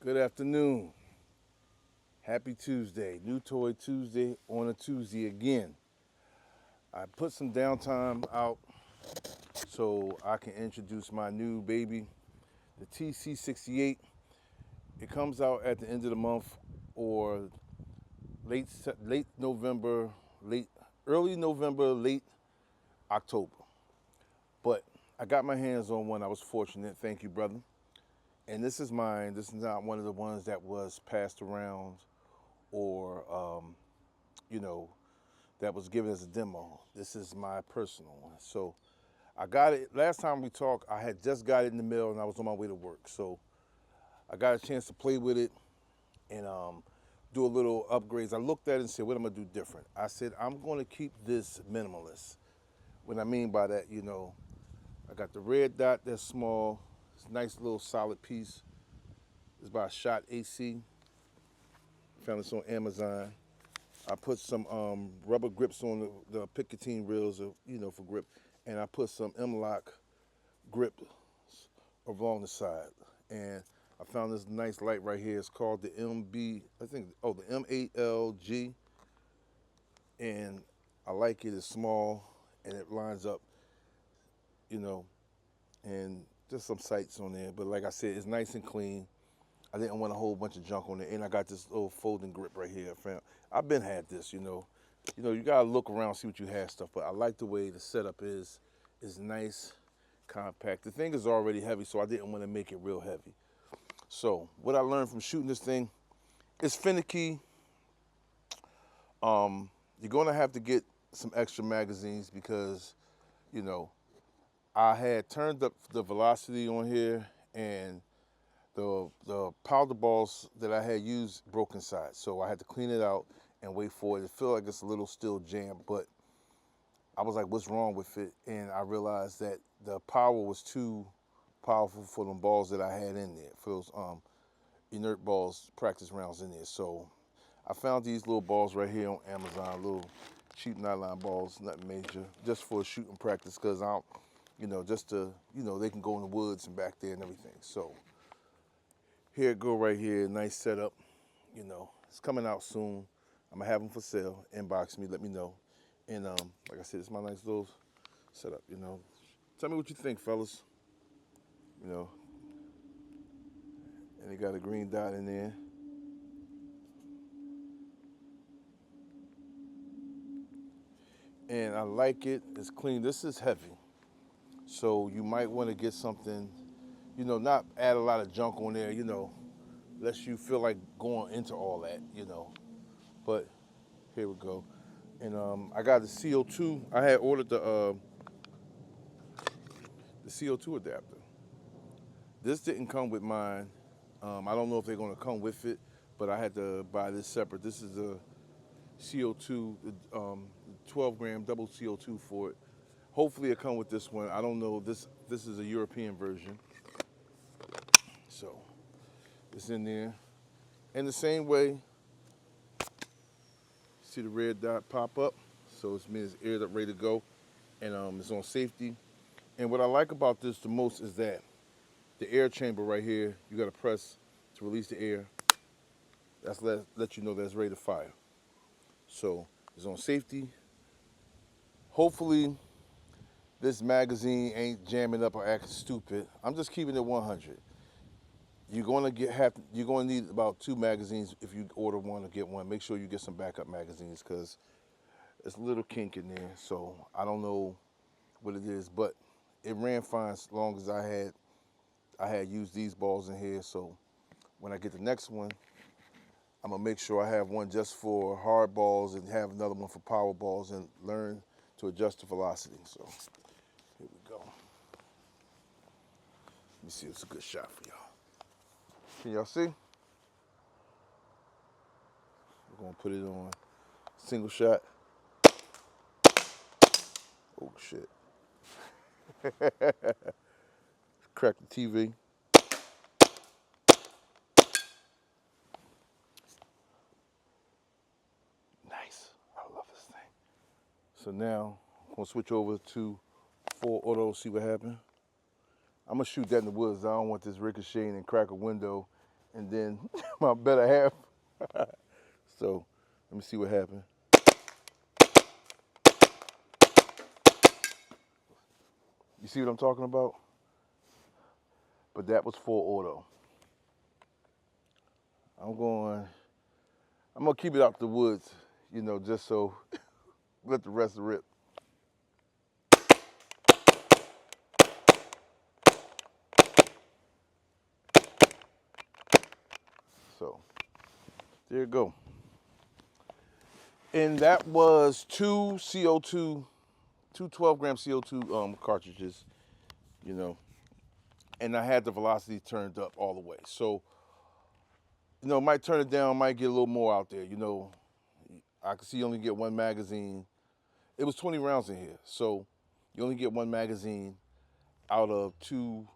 Good afternoon. Happy Tuesday. New Toy Tuesday on a Tuesday again. I put some downtime out so I can introduce my new baby, the TC68. It comes out at the end of the month or late November, early November, late October. But I got my hands on one. I was fortunate. Thank you, brother. And this is mine. This is not one of the ones that was passed around or, that was given as a demo. This is my personal one. So I got it. Last time we talked, I had just got it in the mail and I was on my way to work. So I got a chance to play with it and do a little upgrades. I looked at it and said, what am I gonna do different? I said, I'm gonna keep this minimalist. What I mean by that, I got the red dot that's small. It's a nice little solid piece. It's by Shot AC. Found this on Amazon. I put some rubber grips on the Picatinny reels, for grip, and I put some M-Lock grips along the side. And I found this nice light right here. It's called the the M8LG, and I like it. It's small and it lines up, and just some sights on there. But like I said, it's nice and clean. I didn't want a whole bunch of junk on it, and I got this little folding grip right here. I've been had this, you gotta look around, see what you have stuff. But I like the way the setup is. It's nice, compact. The thing is already heavy, so I didn't want to make it real heavy. So what I learned from shooting this thing, it's finicky. You're gonna have to get some extra magazines because, I had turned up the velocity on here and the powder balls that I had used broke inside, so I had to clean it out and wait for it. It felt like it's a little still jammed, but I was like, what's wrong with it? And I realized that the power was too powerful for them balls that I had in there, for those inert balls, practice rounds in there. So I found these little balls right here on Amazon, little cheap nylon balls, nothing major, just for shooting practice, because I don't, just to, they can go in the woods and back there and everything. So here it go right here, nice setup. It's coming out soon. I'm gonna have them for sale. Inbox me, let me know. And like I said, it's my nice little setup. Tell me what you think, fellas. And they got a green dot in there. And I like it. It's clean. This is heavy, so you might want to get something. Not add a lot of junk on there. Lest you feel like going into all that. But here we go. And I got the CO2. I had ordered the CO2 adapter. This didn't come with mine. I don't know if they're gonna come with it, but I had to buy this separate. This is the CO2, 12 gram double CO2 for it. Hopefully it come with this one. I don't know. This is a European version. So it's in there. And the same way, see the red dot pop up? So it means it's aired up, ready to go. And it's on safety. And what I like about this the most is that the air chamber right here, you gotta press to release the air. That's let you know that it's ready to fire. So it's on safety. Hopefully this magazine ain't jamming up or acting stupid. I'm just keeping it 100. You're gonna need about 2 magazines if you order one or get one. Make sure you get some backup magazines because it's a little kink in there. So I don't know what it is, but it ran fine as long as I had used these balls in here. So when I get the next one, I'm gonna make sure I have one just for hard balls and have another one for power balls and learn to adjust the velocity. So here we go. Let me see if it's a good shot for y'all. Can y'all see? We're gonna put it on single shot. Oh shit. Crack the TV. Nice. I love this thing. So now I'm gonna switch over to full auto, see what happens. I'm gonna shoot that in the woods. I don't want this ricocheting and crack a window and then my better half. So let me see what happened. You see what I'm talking about? But that was full auto. I'm gonna keep it out the woods, you know, just so let the rest rip. So there you go. And that was two CO2, two 12-gram CO2 cartridges, you know, and I had the velocity turned up all the way. So, you know, might turn it down, might get a little more out there, you know. I can see you only get one magazine. It was 20 rounds in here, so you only get one magazine out of two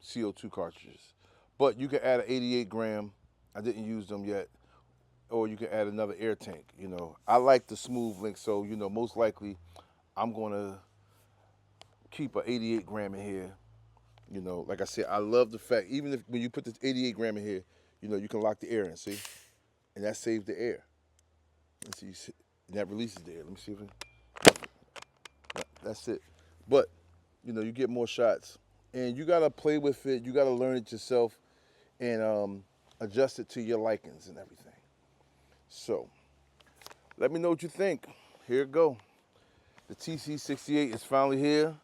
CO2 cartridges. But you can add an 88 gram. I didn't use them yet. Or you can add another air tank, you know. I like the smooth link, so, you know, most likely I'm gonna keep an 88 gram in here. You know, like I said, I love the fact, even if when you put this 88 gram in here, you know, you can lock the air in, see? And that saves the air. Let's see, and that releases the air. Let me see if that's it. But, you know, you get more shots. And you gotta play with it, you gotta learn it yourself and adjust it to your likings and everything. So, let me know what you think. Here it go. The TC68 is finally here.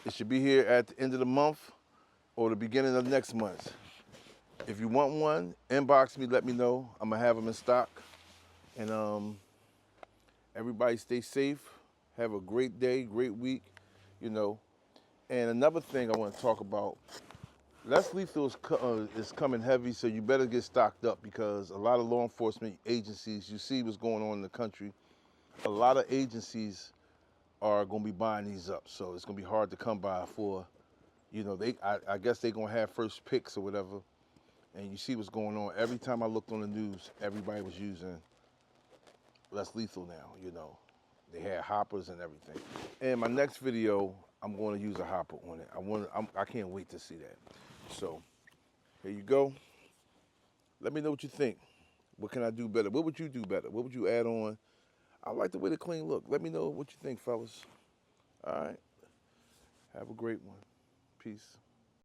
It should be here at the end of the month or the beginning of next month. If you want one, inbox me, let me know. I'm gonna have them in stock. And everybody stay safe. Have a great day, great week, you know. And another thing I want to talk about, less lethal is coming heavy, so you better get stocked up because a lot of law enforcement agencies, you see what's going on in the country, a lot of agencies are going to be buying these up. So it's going to be hard to come by for, you know, I guess they're going to have first picks or whatever. And you see what's going on. Every time I looked on the news, everybody was using less lethal now, you know. They had hoppers and everything. And my next video, I'm going to use a hopper on it. I can't wait to see that. So here you go. Let me know what you think. What can I do better? What would you do better? What would you add on? I like the way the clean look. Let me know what you think, fellas. All right. Have a great one. Peace.